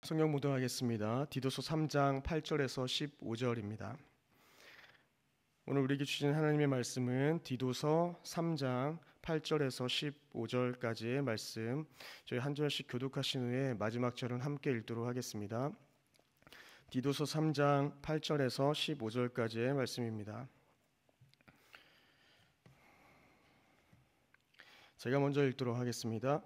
성경 묵상하겠습니다. 디도서 3장 8절에서 15절입니다. 오늘 우리에게 주신 하나님의 말씀은 디도서 3장 8절에서 15절까지의 말씀, 저희 한 절씩 교독하신 후에 마지막 절은 함께 읽도록 하겠습니다. 디도서 3장 8절에서 15절까지의 말씀입니다. 제가 먼저 읽도록 하겠습니다.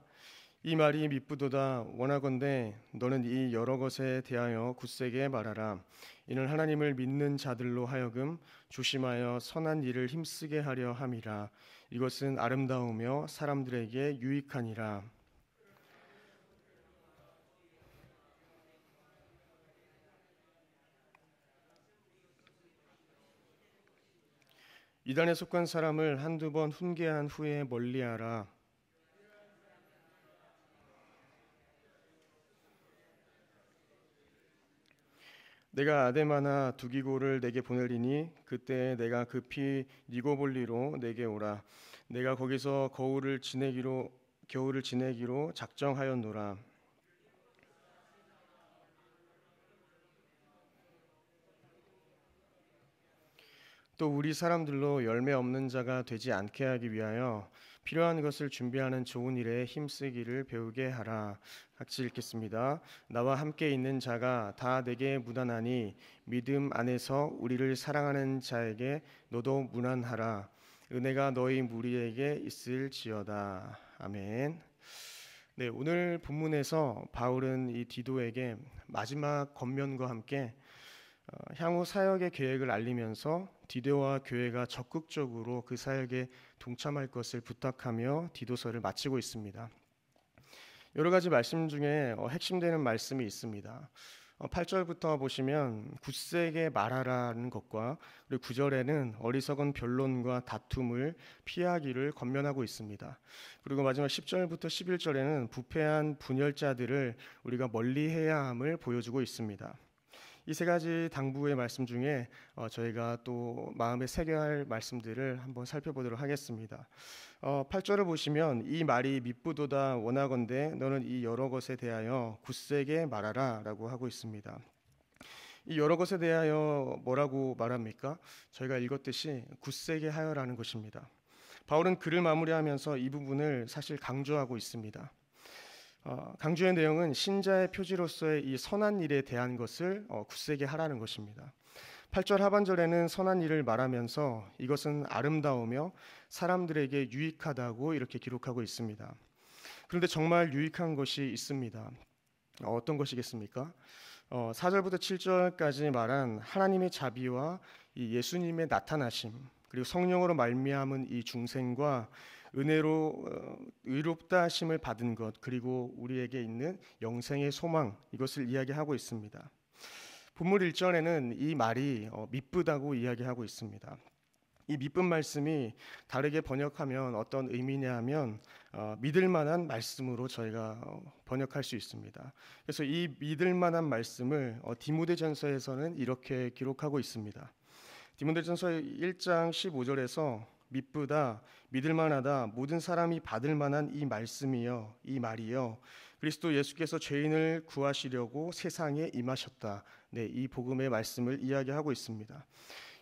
이 말이 미쁘도다. 원하건대 너는 이 여러 것에 대하여 굳세게 말하라. 이는 하나님을 믿는 자들로 하여금 조심하여 선한 일을 힘쓰게 하려 함이라. 이것은 아름다우며 사람들에게 유익하니라. 이단에 속한 사람을 한두 번 훈계한 후에 멀리하라. 내가 아데마나 두기고를 내게 보내리니 그때 내가 급히 니고볼리로 내게 오라. 내가 거기서 겨울을 지내기로 작정하였노라. 또 우리 사람들로 열매 없는 자가 되지 않게 하기 위하여 필요한 것을 준비하는 좋은 일에 힘쓰기를 배우게 하라. 같이 읽겠습니다. 나와 함께 있는 자가 다 내게 무난하니 믿음 안에서 우리를 사랑하는 자에게 너도 무난하라. 은혜가 너희 무리에게 있을지어다. 아멘. 네, 오늘 본문에서 바울은 이 디도에게 마지막 권면과 함께 향후 사역의 계획을 알리면서 디도와 교회가 적극적으로 그 사역에 동참할 것을 부탁하며 디도서를 마치고 있습니다. 여러 가지 말씀 중에 핵심되는 말씀이 있습니다. 8절부터 보시면 굳세게 말하라는 것과 그리고 9절에는 어리석은 변론과 다툼을 피하기를 권면하고 있습니다. 그리고 마지막 10절부터 11절에는 부패한 분열자들을 우리가 멀리해야 함을 보여주고 있습니다. 이 세 가지 당부의 말씀 중에 저희가 또 마음에 새겨야 할 말씀들을 한번 살펴보도록 하겠습니다. 8절을 보시면 이 말이 미쁘도다. 원하건대 너는 이 여러 것에 대하여 굳세게 말하라 라고 하고 있습니다. 이 여러 것에 대하여 뭐라고 말합니까? 저희가 읽었듯이 굳세게 하여라는 것입니다. 바울은 글을 마무리하면서 이 부분을 사실 강조하고 있습니다. 강조의 내용은 신자의 표지로서의 이 선한 일에 대한 것을 굳세게 하라는 것입니다. 8절 하반절에는 선한 일을 말하면서 이것은 아름다우며 사람들에게 유익하다고 이렇게 기록하고 있습니다. 그런데 정말 유익한 것이 있습니다. 어떤 것이겠습니까? 4절부터 7절까지 말한 하나님의 자비와 이 예수님의 나타나심, 그리고 성령으로 말미암은 이 중생과 은혜로 의롭다 하심을 받은 것, 그리고 우리에게 있는 영생의 소망, 이것을 이야기하고 있습니다. 본문 1절에는 이 말이 미쁘다고 이야기하고 있습니다. 이 미쁜 말씀이 다르게 번역하면 어떤 의미냐 하면 믿을 만한 말씀으로 저희가 번역할 수 있습니다. 그래서 이 믿을 만한 말씀을 디모데전서에서는 이렇게 기록하고 있습니다. 디모데전서 1장 15절에서 미쁘다, 믿을만하다, 모든 사람이 받을 만한 이 말씀이여, 이 말이여, 그리스도 예수께서 죄인을 구하시려고 세상에 임하셨다. 네, 이 복음의 말씀을 이야기하고 있습니다.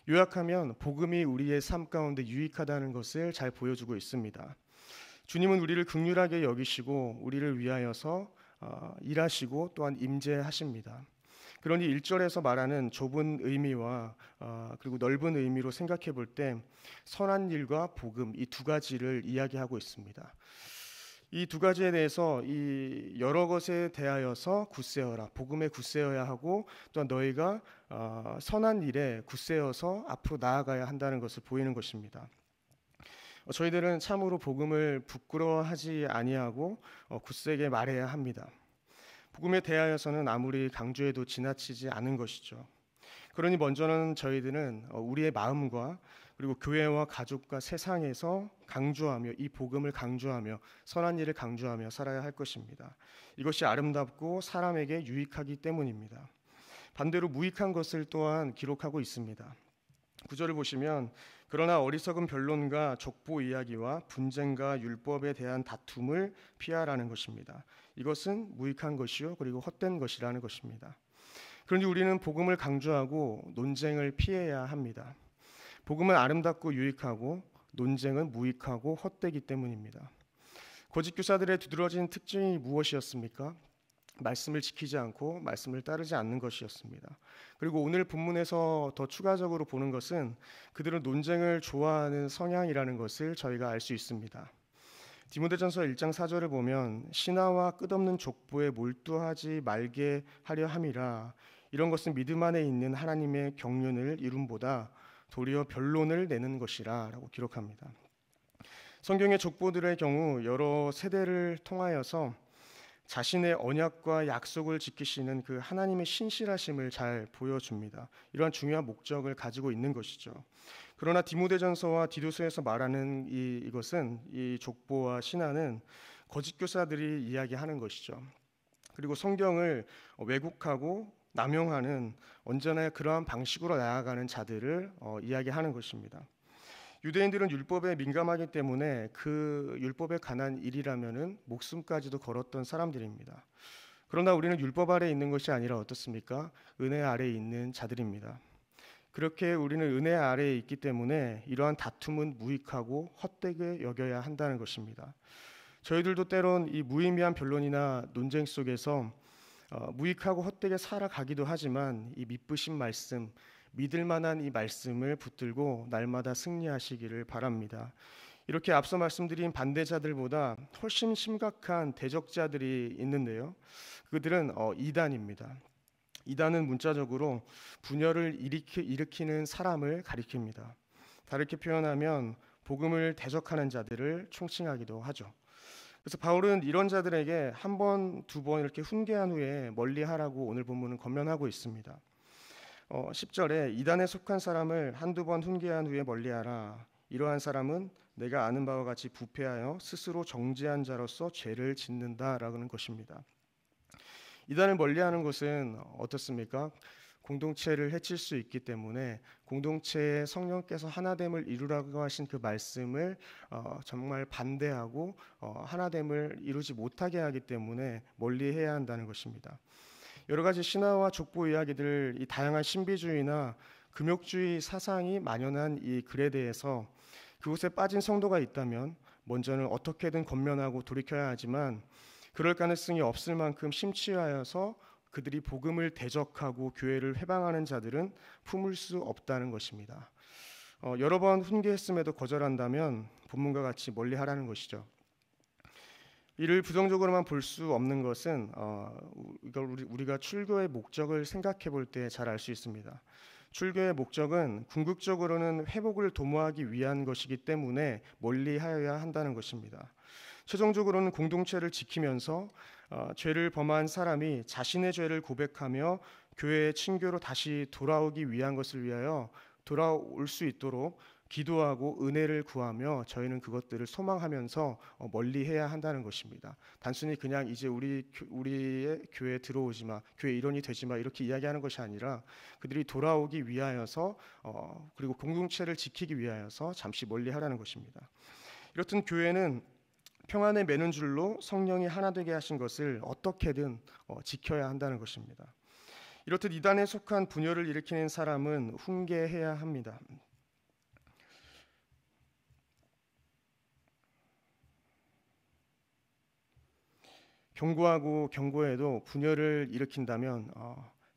요약하면 복음이 우리의 삶 가운데 유익하다는 것을 잘 보여주고 있습니다. 주님은 우리를 긍휼하게 여기시고 우리를 위하여서 일하시고 또한 임재하십니다. 그러니 1절에서 말하는 좁은 의미와 그리고 넓은 의미로 생각해 볼 때 선한 일과 복음, 이 두 가지를 이야기하고 있습니다. 이 두 가지에 대해서 이 여러 것에 대하여서 굳세어라, 복음에 굳세어야 하고 또한 너희가 선한 일에 굳세어서 앞으로 나아가야 한다는 것을 보이는 것입니다. 저희들은 참으로 복음을 부끄러워하지 아니하고 굳세게 말해야 합니다. 복음에 대하여서는 아무리 강조해도 지나치지 않은 것이죠. 그러니 먼저는 저희들은 우리의 마음과 그리고 교회와 가족과 세상에서 강조하며 이 복음을 강조하며 선한 일을 강조하며 살아야 할 것입니다. 이것이 아름답고 사람에게 유익하기 때문입니다. 반대로 무익한 것을 또한 기록하고 있습니다. 9절을 보시면 그러나 어리석은 변론과 족보 이야기와 분쟁과 율법에 대한 다툼을 피하라는 것입니다. 이것은 무익한 것이요 그리고 헛된 것이라는 것입니다. 그런데 우리는 복음을 강조하고 논쟁을 피해야 합니다. 복음은 아름답고 유익하고 논쟁은 무익하고 헛되기 때문입니다. 거짓 교사들의 두드러진 특징이 무엇이었습니까? 말씀을 지키지 않고 말씀을 따르지 않는 것이었습니다. 그리고 오늘 본문에서 더 추가적으로 보는 것은 그들은 논쟁을 좋아하는 성향이라는 것을 저희가 알 수 있습니다. 디모데전서 1장 4절을 보면 신하와 끝없는 족보에 몰두하지 말게 하려 함이라, 이런 것은 믿음 안에 있는 하나님의 경륜을 이룸보다 도리어 변론을 내는 것이라 라고 기록합니다. 성경의 족보들의 경우 여러 세대를 통하여서 자신의 언약과 약속을 지키시는 그 하나님의 신실하심을 잘 보여줍니다. 이러한 중요한 목적을 가지고 있는 것이죠. 그러나 디모데전서와 디도서에서 말하는 이것은 이 족보와 신하는 거짓 교사들이 이야기하는 것이죠. 그리고 성경을 왜곡하고 남용하는 언제나 그러한 방식으로 나아가는 자들을 이야기하는 것입니다. 유대인들은 율법에 민감하기 때문에 그 율법에 관한 일이라면은 목숨까지도 걸었던 사람들입니다. 그러나 우리는 율법 아래에 있는 것이 아니라 어떻습니까? 은혜 아래에 있는 자들입니다. 그렇게 우리는 은혜 아래에 있기 때문에 이러한 다툼은 무익하고 헛되게 여겨야 한다는 것입니다. 저희들도 때론 이 무의미한 변론이나 논쟁 속에서 무익하고 헛되게 살아가기도 하지만 이 믿으신 말씀, 믿을 만한 이 말씀을 붙들고 날마다 승리하시기를 바랍니다. 이렇게 앞서 말씀드린 반대자들보다 훨씬 심각한 대적자들이 있는데요. 그들은 이단입니다. 이단은 문자적으로 분열을 일으키는 사람을 가리킵니다. 다르게 표현하면 복음을 대적하는 자들을 총칭하기도 하죠. 그래서 바울은 이런 자들에게 한 번, 두 번 이렇게 훈계한 후에 멀리하라고 오늘 본문은 권면하고 있습니다. 10절에 이단에 속한 사람을 한두 번 훈계한 후에 멀리하라. 이러한 사람은 내가 아는 바와 같이 부패하여 스스로 정죄한 자로서 죄를 짓는다라는 것입니다. 이단을 멀리하는 것은 어떻습니까? 공동체를 해칠 수 있기 때문에 공동체의 성령께서 하나됨을 이루라고 하신 그 말씀을 정말 반대하고 하나됨을 이루지 못하게 하기 때문에 멀리해야 한다는 것입니다. 여러 가지 신화와 족보 이야기들, 이 다양한 신비주의나 금욕주의 사상이 만연한 이 글에 대해서 그곳에 빠진 성도가 있다면 먼저는 어떻게든 권면하고 돌이켜야 하지만 그럴 가능성이 없을 만큼 심취하여서 그들이 복음을 대적하고 교회를 회방하는 자들은 품을 수 없다는 것입니다. 여러 번 훈계했음에도 거절한다면 본문과 같이 멀리하라는 것이죠. 이를 부정적으로만 볼 수 없는 것은 이걸 우리가 출교의 목적을 생각해 볼 때 잘 알 수 있습니다. 출교의 목적은 궁극적으로는 회복을 도모하기 위한 것이기 때문에 멀리하여야 한다는 것입니다. 최종적으로는 공동체를 지키면서 죄를 범한 사람이 자신의 죄를 고백하며 교회의 친교로 다시 돌아오기 위한 것을 위하여 돌아올 수 있도록 기도하고 은혜를 구하며 저희는 그것들을 소망하면서 멀리해야 한다는 것입니다. 단순히 그냥 이제 우리의 교회에 들어오지 마, 교회 일원이 되지 마 이렇게 이야기하는 것이 아니라 그들이 돌아오기 위하여서 그리고 공동체를 지키기 위하여서 잠시 멀리하라는 것입니다. 이렇듯 교회는 평안에 매는 줄로 성령이 하나 되게 하신 것을 어떻게든 지켜야 한다는 것입니다. 이렇듯 이단에 속한 분열을 일으키는 사람은 훈계해야 합니다. 경고하고 경고해도 분열을 일으킨다면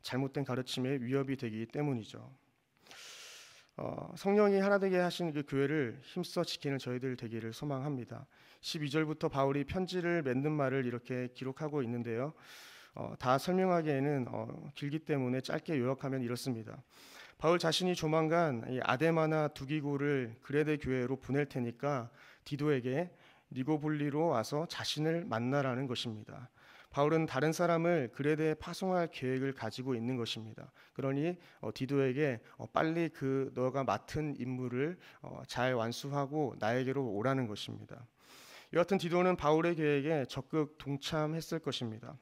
잘못된 가르침에 위협이 되기 때문이죠. 성령이 하나 되게 하신 그 교회를 힘써 지키는 저희들 되기를 소망합니다. 12절부터 바울이 편지를 맺는 말을 이렇게 기록하고 있는데요. 다 설명하기에는 길기 때문에 짧게 요약하면 이렇습니다. 바울 자신이 조만간 이 아데마나 두기고를 그레데 교회로 보낼 테니까 디도에게 니고볼리로 와서 자신을 만나라는 것입니다. 바울은 다른 사람을 그레데에 파송할 계획을 가지고 있는 것입니다. 그러니 디도에게 빨리 너가 맡은 임무를 잘 완수하고 나에게로 오라는 것입니다. 여하튼 디도는 바울의 계획에 적극 동참했을 것입니다.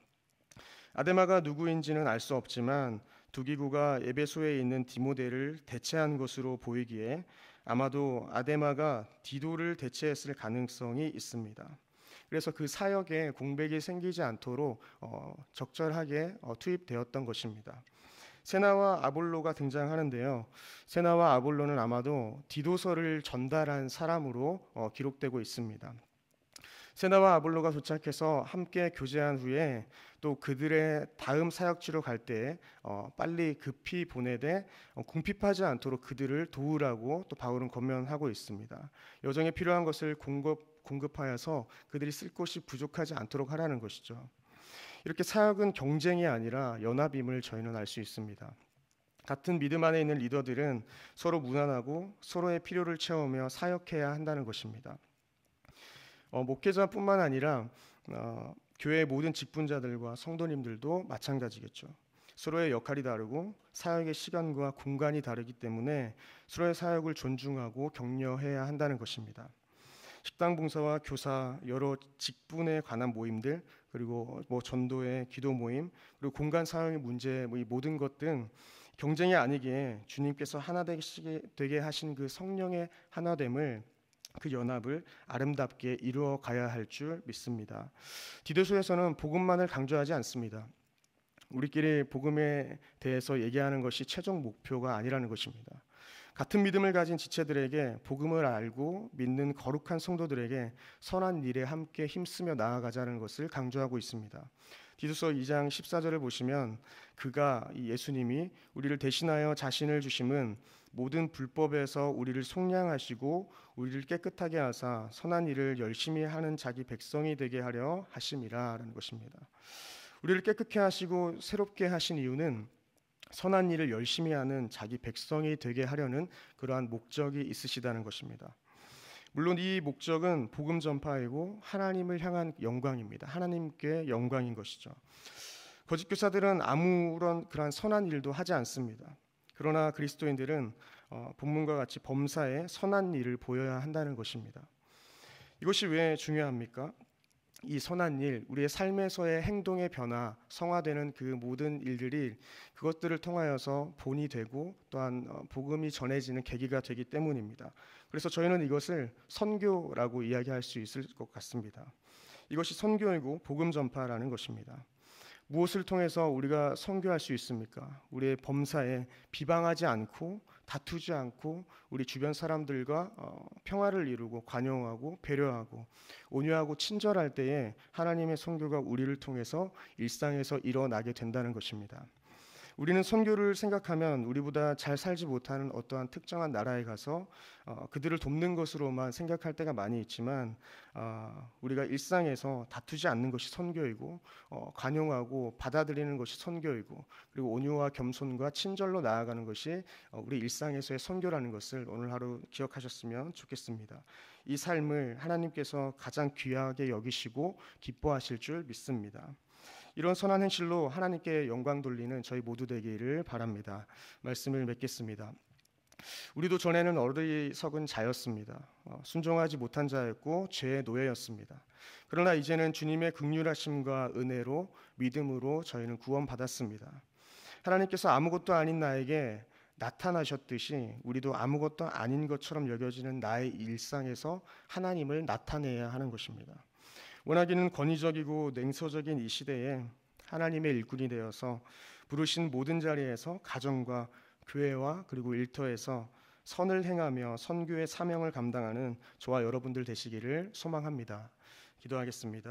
아데마가 누구인지는 알 수 없지만 두기고가 에베소에 있는 디모데를 대체한 것으로 보이기에 아마도 아데마가 디도를 대체했을 가능성이 있습니다. 그래서 그 사역에 공백이 생기지 않도록 적절하게 투입되었던 것입니다. 세나와 아볼로가 등장하는데요. 세나와 아볼로는 아마도 디도서를 전달한 사람으로 기록되고 있습니다. 세나와 아볼로가 도착해서 함께 교제한 후에 또 그들의 다음 사역지로 갈 때 빨리 급히 보내되 궁핍하지 않도록 그들을 도우라고 또 바울은 권면하고 있습니다. 여정에 필요한 것을 공급하여서 그들이 쓸 곳이 부족하지 않도록 하라는 것이죠. 이렇게 사역은 경쟁이 아니라 연합임을 저희는 알 수 있습니다. 같은 믿음 안에 있는 리더들은 서로 무난하고 서로의 필요를 채우며 사역해야 한다는 것입니다. 목회자뿐만 아니라 교회의 모든 직분자들과 성도님들도 마찬가지겠죠. 서로의 역할이 다르고 사역의 시간과 공간이 다르기 때문에 서로의 사역을 존중하고 격려해야 한다는 것입니다. 식당 봉사와 교사, 여러 직분에 관한 모임들, 그리고 전도회, 기도 모임, 그리고 공간 사용의 문제, 이 모든 것 등 경쟁이 아니기에 주님께서 하나 되게 하신 그 성령의 하나됨을, 그 연합을 아름답게 이루어 가야 할 줄 믿습니다. 디도서에서는 복음만을 강조하지 않습니다. 우리끼리 복음에 대해서 얘기하는 것이 최종 목표가 아니라는 것입니다. 같은 믿음을 가진 지체들에게, 복음을 알고 믿는 거룩한 성도들에게 선한 일에 함께 힘쓰며 나아가자는 것을 강조하고 있습니다. 디도서 2장 14절을 보시면 그가, 예수님이 우리를 대신하여 자신을 주심은 모든 불법에서 우리를 속량하시고 우리를 깨끗하게 하사 선한 일을 열심히 하는 자기 백성이 되게 하려 하심이라 라는 것입니다. 우리를 깨끗게 하시고 새롭게 하신 이유는 선한 일을 열심히 하는 자기 백성이 되게 하려는 그러한 목적이 있으시다는 것입니다. 물론 이 목적은 복음 전파이고 하나님을 향한 영광입니다. 하나님께 영광인 것이죠. 거짓 교사들은 아무런 그러한 선한 일도 하지 않습니다. 그러나 그리스도인들은 본문과 같이 범사에 선한 일을 보여야 한다는 것입니다. 이것이 왜 중요합니까? 이 선한 일, 우리의 삶에서의 행동의 변화, 성화되는 그 모든 일들이 그것들을 통하여서 본이 되고 또한 복음이 전해지는 계기가 되기 때문입니다. 그래서 저희는 이것을 선교라고 이야기할 수 있을 것 같습니다. 이것이 선교이고 복음 전파라는 것입니다. 무엇을 통해서 우리가 선교할 수 있습니까? 우리의 범사에 비방하지 않고 다투지 않고 우리 주변 사람들과 평화를 이루고 관용하고 배려하고 온유하고 친절할 때에 하나님의 선교가 우리를 통해서 일상에서 일어나게 된다는 것입니다. 우리는 선교를 생각하면 우리보다 잘 살지 못하는 어떠한 특정한 나라에 가서 그들을 돕는 것으로만 생각할 때가 많이 있지만 우리가 일상에서 다투지 않는 것이 선교이고 관용하고 받아들이는 것이 선교이고 그리고 온유와 겸손과 친절로 나아가는 것이 우리 일상에서의 선교라는 것을 오늘 하루 기억하셨으면 좋겠습니다. 이 삶을 하나님께서 가장 귀하게 여기시고 기뻐하실 줄 믿습니다. 이런 선한 행실로 하나님께 영광 돌리는 저희 모두 되기를 바랍니다. 말씀을 맺겠습니다. 우리도 전에는 어리석은 자였습니다. 순종하지 못한 자였고 죄의 노예였습니다. 그러나 이제는 주님의 긍휼하심과 은혜로 믿음으로 저희는 구원받았습니다. 하나님께서 아무것도 아닌 나에게 나타나셨듯이 우리도 아무것도 아닌 것처럼 여겨지는 나의 일상에서 하나님을 나타내야 하는 것입니다. 원하기는 권위적이고 냉소적인 이 시대에 하나님의 일꾼이 되어서 부르신 모든 자리에서 가정과 교회와 그리고 일터에서 선을 행하며 선교의 사명을 감당하는 저와 여러분들 되시기를 소망합니다. 기도하겠습니다.